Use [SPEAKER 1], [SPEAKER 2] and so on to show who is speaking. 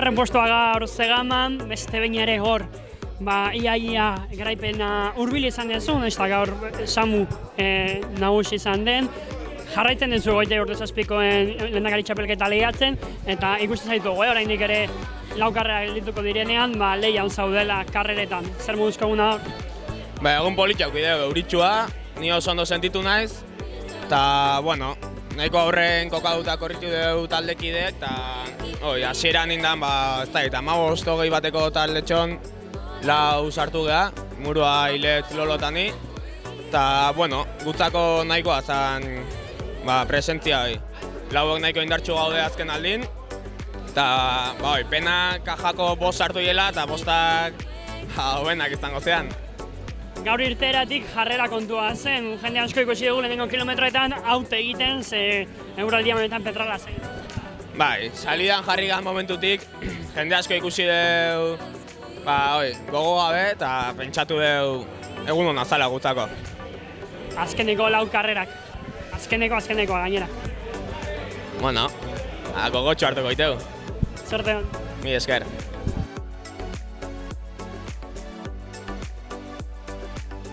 [SPEAKER 1] Bigarren postua gaur Zegaman, beste behin ere hor, ia garaipena hurbil izan dezun, ez da gaur Samu nagusi izan den. Jarraitzen duzu Goite Urtezazpikoen lehendakari txapelketa lehiatzen, eta ikusten zaitu oraindik ere lau karrera geldituko direnean, lehian zaudela karreretan. Zer moduzko eguna hor?
[SPEAKER 2] Egun politxauk bideo, euritxua, ni oso ondo sentitu naiz, eta, nahiko aurren kokaduta korritu dugu taldekide, eta hasieran nindan, ez da, 15-20 bateko taldetxon lau sartu geha, murua hilet lolotani, eta, gutzako nahikoa zen presentzia hori. Lauok nahiko indartxu gaude azken aldin, eta, pena kajako 5 sartu hiela, eta 5ak hobenak izango zean.
[SPEAKER 1] Gaur irteeratik jarrera kontua zen, jende asko ikusi dugu lehenengo kilometroetan haute egiten, ze euraldia momentan petrala zen.
[SPEAKER 2] Salidan jarri gan momentutik, jende asko ikusi dugu gogo gabe eta pentsatu dugu egun hona zala gutzako.
[SPEAKER 1] Azkeneko lau karrerak, azkenekoa gainera.
[SPEAKER 2] Gogotxo hartuko itegu.
[SPEAKER 1] Zorte hon.
[SPEAKER 2] Mi esker.